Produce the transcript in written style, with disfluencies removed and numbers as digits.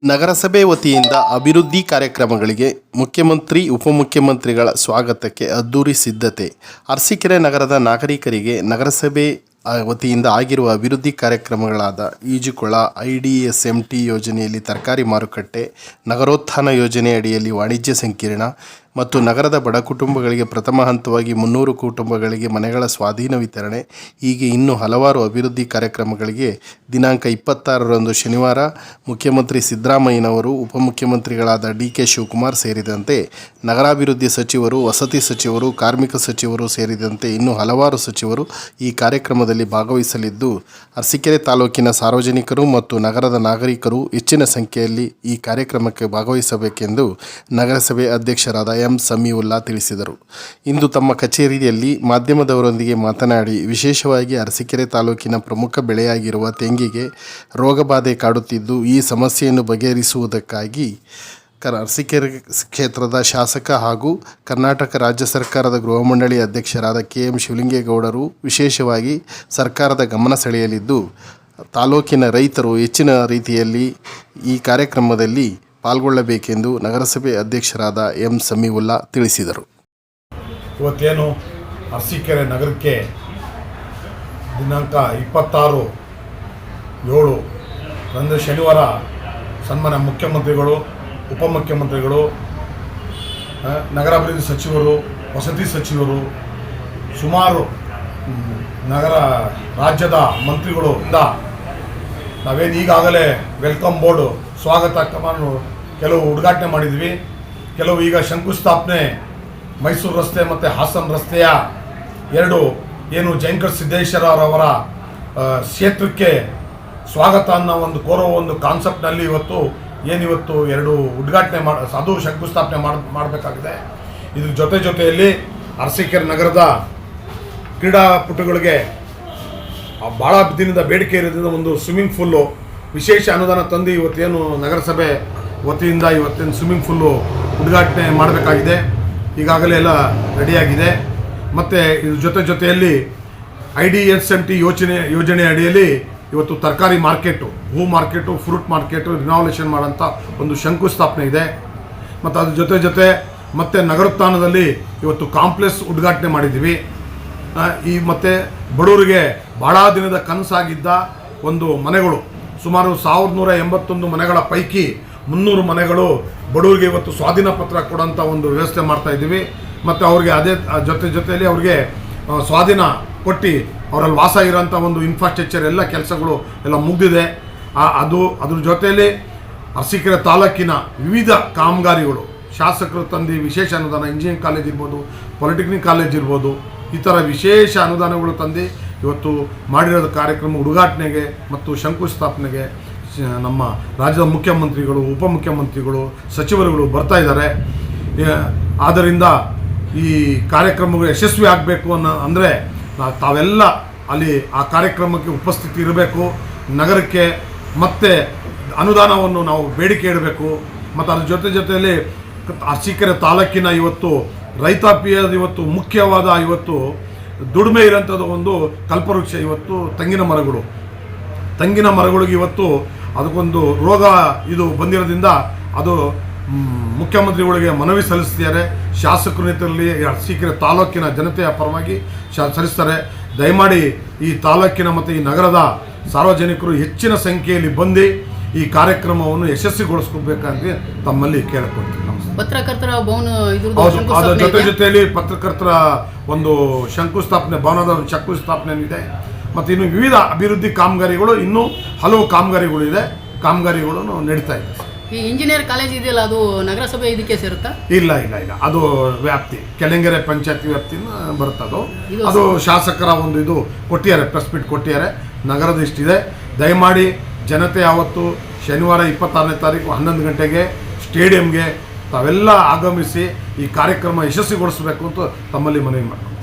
ನಗರಸಭೆ ವತಿಯಿಂದ ಅಭಿವೃದ್ಧಿ ಕಾರ್ಯಕ್ರಮಗಳಿಗೆ ಮುಖ್ಯಮಂತ್ರಿ ಉಪಮುಖ್ಯಮಂತ್ರಿಗಳ ಸ್ವಾಗತಕ್ಕೆ ಅದ್ದೂರಿ ಸಿದ್ಧತೆ. ಅರಸೀಕೆರೆ ನಗರದ ನಾಗರಿಕರಿಗೆ ನಗರಸಭೆ ವತಿಯಿಂದ ಆಗಿರುವ ಅಭಿವೃದ್ಧಿ ಕಾರ್ಯಕ್ರಮಗಳಾದ ಈಜುಕೊಳ, IDSMT ಯೋಜನೆಯಲ್ಲಿ ತರಕಾರಿ ಮಾರುಕಟ್ಟೆ, ನಗರೋತ್ಥಾನ ಯೋಜನೆ ಅಡಿಯಲ್ಲಿ ವಾಣಿಜ್ಯ ಸಂಕೀರ್ಣ ಮತ್ತು ನಗರದ ಬಡ ಕುಟುಂಬಗಳಿಗೆ ಪ್ರಥಮ ಹಂತವಾಗಿ 300 ಕುಟುಂಬಗಳಿಗೆ ಮನೆಗಳ ಸ್ವಾಧೀನ ವಿತರಣೆ, ಹೀಗೆ ಇನ್ನೂ ಹಲವಾರು ಅಭಿವೃದ್ಧಿ ಕಾರ್ಯಕ್ರಮಗಳಿಗೆ ದಿನಾಂಕ 26ರಂದು ಶನಿವಾರ ಮುಖ್ಯಮಂತ್ರಿ ಸಿದ್ದರಾಮಯ್ಯನವರು, ಉಪಮುಖ್ಯಮಂತ್ರಿಗಳಾದ DK ಶಿವಕುಮಾರ್ ಸೇರಿದಂತೆ ನಗರಾಭಿವೃದ್ಧಿ ಸಚಿವರು, ವಸತಿ ಸಚಿವರು, ಕಾರ್ಮಿಕ ಸಚಿವರು ಸೇರಿದಂತೆ ಇನ್ನೂ ಹಲವಾರು ಸಚಿವರು ಈ ಕಾರ್ಯಕ್ರಮದಲ್ಲಿ ಭಾಗವಹಿಸಲಿದ್ದು, ಅರಸೀಕೆರೆ ತಾಲೂಕಿನ ಸಾರ್ವಜನಿಕರು ಮತ್ತು ನಗರದ ನಾಗರಿಕರು ಹೆಚ್ಚಿನ ಸಂಖ್ಯೆಯಲ್ಲಿ ಈ ಕಾರ್ಯಕ್ರಮಕ್ಕೆ ಭಾಗವಹಿಸಬೇಕೆಂದು ನಗರಸಭೆ ಅಧ್ಯಕ್ಷರಾದ ಎಂ ಸಮೀವುಲ್ಲಾ ತಿಳಿಸಿದರು. ಇಂದು ತಮ್ಮ ಕಚೇರಿಯಲ್ಲಿ ಮಾಧ್ಯಮದವರೊಂದಿಗೆ ಮಾತನಾಡಿ, ವಿಶೇಷವಾಗಿ ಅರಸೀಕೆರೆ ತಾಲೂಕಿನ ಪ್ರಮುಖ ಬೆಳೆಯಾಗಿರುವ ತೆಂಗಿಗೆ ರೋಗಬಾಧೆ ಕಾಡುತ್ತಿದ್ದು, ಈ ಸಮಸ್ಯೆಯನ್ನು ಬಗೆಹರಿಸುವುದಕ್ಕಾಗಿ ಅರಸೀಕೆರೆ ಕ್ಷೇತ್ರದ ಶಾಸಕ ಹಾಗೂ ಕರ್ನಾಟಕ ರಾಜ್ಯ ಸರ್ಕಾರದ ಗೃಹ ಮಂಡಳಿ ಅಧ್ಯಕ್ಷರಾದ KM ಶಿವಲಿಂಗೇಗೌಡರು ವಿಶೇಷವಾಗಿ ಸರ್ಕಾರದ ಗಮನ ಸೆಳೆಯಲಿದ್ದು, ತಾಲೂಕಿನ ರೈತರು ಹೆಚ್ಚಿನ ರೀತಿಯಲ್ಲಿ ಈ ಕಾರ್ಯಕ್ರಮದಲ್ಲಿ ಪಾಲ್ಗೊಳ್ಳಬೇಕೆಂದು ನಗರಸಭೆ ಅಧ್ಯಕ್ಷರಾದ ಎಂ ಸಮೀವುಲ್ಲಾ ತಿಳಿಸಿದರು. ಇವತ್ತೇನು ಅರಸೀಕೆರೆ ನಗರಕ್ಕೆ ದಿನಾಂಕ 26/7 ರಂದು ಶನಿವಾರ ಸನ್ಮಾನ್ಯ ಮುಖ್ಯಮಂತ್ರಿಗಳು, ಉಪಮುಖ್ಯಮಂತ್ರಿಗಳು, ನಗರಾಭಿವೃದ್ಧಿ ಸಚಿವರು, ವಸತಿ ಸಚಿವರು, ಸುಮಾರು ನಗರ ರಾಜ್ಯದ ಮಂತ್ರಿಗಳು ನಾವೇನು ಈಗಾಗಲೇ ವೆಲ್ಕಮ್ ಬೋರ್ಡು ಸ್ವಾಗತ ಕ್ರಮವನ್ನು ಕೆಲವು ಉದ್ಘಾಟನೆ ಮಾಡಿದ್ವಿ. ಕೆಲವು ಈಗ ಶಂಕುಸ್ಥಾಪನೆ ಮೈಸೂರು ರಸ್ತೆ ಮತ್ತು ಹಾಸನ ರಸ್ತೆಯ ಎರಡು ಏನು ಜಯಂಕರ್ ಸಿದ್ದೇಶ್ವರವರ ಕ್ಷೇತ್ರಕ್ಕೆ ಸ್ವಾಗತ ಅನ್ನೋ ಕೋರೋ ಒಂದು ಕಾನ್ಸೆಪ್ಟ್ನಲ್ಲಿ ಇವತ್ತು ಎರಡು ಉದ್ಘಾಟನೆ ಅದು ಶಂಕುಸ್ಥಾಪನೆ ಮಾಡಬೇಕಾಗಿದೆ. ಇದ್ರ ಜೊತೆಯಲ್ಲಿ ಅರಸೀಕೆರೆ ನಗರದ ಕ್ರೀಡಾಪಟುಗಳಿಗೆ ಭಾಳ ದಿನದ ಬೇಡಿಕೆ ಇರೋದ್ರಿಂದ ಒಂದು ಸ್ವಿಮ್ಮಿಂಗ್ ಫೂಲು ವಿಶೇಷ ಅನುದಾನ ತಂದು ಇವತ್ತೇನು ನಗರಸಭೆ ವತಿಯಿಂದ ಇವತ್ತೇನು ಸ್ವಿಮ್ಮಿಂಗ್ ಫೂಲು ಉದ್ಘಾಟನೆ ಮಾಡಬೇಕಾಗಿದೆ. ಈಗಾಗಲೇ ಎಲ್ಲ ರೆಡಿಯಾಗಿದೆ. ಮತ್ತು ಇದ್ರ ಜೊತೆಯಲ್ಲಿ IDSMT ಯೋಜನೆ ಅಡಿಯಲ್ಲಿ ಇವತ್ತು ತರಕಾರಿ ಮಾರ್ಕೆಟು, ಹೂ ಮಾರ್ಕೆಟು, ಫ್ರೂಟ್ ಮಾರ್ಕೆಟು ರಿನಾವಲೇಷನ್ ಮಾಡೋಂಥ ಒಂದು ಶಂಕುಸ್ಥಾಪನೆ ಇದೆ. ಮತ್ತು ಅದ್ರ ಜೊತೆ ಮತ್ತು ನಗರೋತ್ಥಾನದಲ್ಲಿ ಇವತ್ತು ಕಾಂಪ್ಲೆಕ್ಸ್ ಉದ್ಘಾಟನೆ ಮಾಡಿದ್ದೀವಿ. ಮತ್ತು ಬಡವರಿಗೆ ಭಾಳ ದಿನದ ಕನಸಾಗಿದ್ದ ಒಂದು ಮನೆಗಳು, ಸುಮಾರು 1181 ಮನೆಗಳ ಪೈಕಿ 300 ಮನೆಗಳು ಬಡವರಿಗೆ ಇವತ್ತು ಸ್ವಾಧೀನ ಪತ್ರ ಕೊಡೋಂಥ ಒಂದು ವ್ಯವಸ್ಥೆ ಮಾಡ್ತಾಯಿದ್ದೀವಿ. ಮತ್ತು ಅವ್ರಿಗೆ ಅದೇ ಜೊತೆಯಲ್ಲಿ ಅವ್ರಿಗೆ ಸ್ವಾಧೀನ ಕೊಟ್ಟು ಅವರಲ್ಲಿ ವಾಸ ಇರೋಂಥ ಒಂದು ಇನ್ಫ್ರಾಸ್ಟ್ರಕ್ಚರ್ ಎಲ್ಲ ಕೆಲಸಗಳು ಎಲ್ಲ ಮುಗಿದಿದೆ. ಅದ್ರ ಜೊತೆಯಲ್ಲಿ ಅರಸೀಕೆರೆ ತಾಲೂಕಿನ ವಿವಿಧ ಕಾಮಗಾರಿಗಳು ಶಾಸಕರು ತಂದು ವಿಶೇಷ ಅನುದಾನ, ಇಂಜಿನಿಯರಿಂಗ್ ಕಾಲೇಜ್ ಇರ್ಬೋದು, ಪಾಲಿಟೆಕ್ನಿಕ್ ಕಾಲೇಜ್ ಇರ್ಬೋದು, ಈ ಥರ ವಿಶೇಷ ಅನುದಾನಗಳು ತಂದು ಇವತ್ತು ಮಾಡಿರೋದು ಕಾರ್ಯಕ್ರಮ ಉದ್ಘಾಟನೆಗೆ ಮತ್ತು ಶಂಕುಸ್ಥಾಪನೆಗೆ ನಮ್ಮ ರಾಜ್ಯದ ಮುಖ್ಯಮಂತ್ರಿಗಳು, ಉಪಮುಖ್ಯಮಂತ್ರಿಗಳು, ಸಚಿವರುಗಳು ಬರ್ತಾ ಇದ್ದಾರೆ. ಆದ್ದರಿಂದ ಈ ಕಾರ್ಯಕ್ರಮಗಳು ಯಶಸ್ವಿ ಆಗಬೇಕು ಅಂದರೆ ತಾವೆಲ್ಲ ಅಲ್ಲಿ ಆ ಕಾರ್ಯಕ್ರಮಕ್ಕೆ ಉಪಸ್ಥಿತಿ ಇರಬೇಕು. ನಗರಕ್ಕೆ ಮತ್ತೆ ಅನುದಾನವನ್ನು ನಾವು ಬೇಡಿಕೆ ಇಡಬೇಕು. ಮತ್ತು ಅದ್ರ ಜೊತೆಯಲ್ಲಿ ಅರಸೀಕೆರೆ ತಾಲೂಕಿನ ಇವತ್ತು ರೈತಾಪಿಯದ ಮುಖ್ಯವಾದ ದುಡಿಮೆ ಇರೋಂಥದ್ದು ಒಂದು ಕಲ್ಪವೃಕ್ಷ ತೆಂಗಿನ ಮರಗಳಿಗೆ ಅದಕ್ಕೊಂದು ರೋಗ ಬಂದಿರೋದ್ರಿಂದ ಅದು ಮುಖ್ಯಮಂತ್ರಿಗಳಿಗೆ ಮನವಿ ಸಲ್ಲಿಸ್ತಿದ್ದಾರೆ. ಶಾಸಕರ ನೇತೃತ್ವದಲ್ಲಿ ಅರಸೀಕೆರೆ ತಾಲೂಕಿನ ಜನತೆಯ ಪರವಾಗಿ ಸಲ್ಲಿಸ್ತಾರೆ. ದಯಮಾಡಿ ಈ ತಾಲೂಕಿನ ಮತ್ತು ಈ ನಗರದ ಸಾರ್ವಜನಿಕರು ಹೆಚ್ಚಿನ ಸಂಖ್ಯೆಯಲ್ಲಿ ಬಂದು ಈ ಕಾರ್ಯಕ್ರಮವನ್ನು ಯಶಸ್ವಿಗೊಳಿಸ್ಕೋಬೇಕಂತ ತಮ್ಮಲ್ಲಿ ಕೇಳಿಕೊಳ್ತೀವಿ. ಪತ್ರಕರ್ತರ ಭವನ ಅದರ ಜೊತೆಯಲ್ಲಿ ಪತ್ರಕರ್ತರ ಒಂದು ಶಂಕುಸ್ಥಾಪನೆ ಭವನದ ಶಂಕುಸ್ಥಾಪನೆ ಇದೆ. ಮತ್ತು ಇನ್ನು ವಿವಿಧ ಅಭಿವೃದ್ಧಿ ಕಾಮಗಾರಿಗಳು, ಇನ್ನೂ ಹಲವು ಕಾಮಗಾರಿಗಳು ಕಾಮಗಾರಿಗಳನ್ನು ನಡೀತಾ ಇದೆ. ಈ ಇಂಜಿನಿಯರ್ ಕಾಲೇಜ್ ಇದೆಯಲ್ಲ, ಅದು ನಗರಸಭೆ ಇದಕ್ಕೆ ಸೇರುತ್ತಾ? ಇಲ್ಲ, ಅದು ವ್ಯಾಪ್ತಿ ಕೆಳಂಗೆರೆ ಪಂಚಾಯತಿ ವ್ಯಾಪ್ತಿನ ಬರುತ್ತದು. ಅದು ಶಾಸಕರ ಒಂದು ಕೊಟ್ಟಿದ್ದಾರೆ, ಪ್ರೆಸ್ ಮೀಟ್ ಕೊಟ್ಟಿದ್ದಾರೆ. ನಗರದ ಇಷ್ಟಿದೆ. ದಯಮಾಡಿ ಜನತೆ ಶನಿವಾರ 26ನೇ ತಾರೀಕು 11 ಗಂಟೆಗೆ ಸ್ಟೇಡಿಯಂಗೆ ತಾವೆಲ್ಲ ಆಗಮಿಸಿ ಈ ಕಾರ್ಯಕ್ರಮ ಯಶಸ್ವಿಗೊಳಿಸಬೇಕು ಅಂತ ತಮ್ಮಲ್ಲಿ ಮನವಿ ಮಾಡ್ತೀನಿ.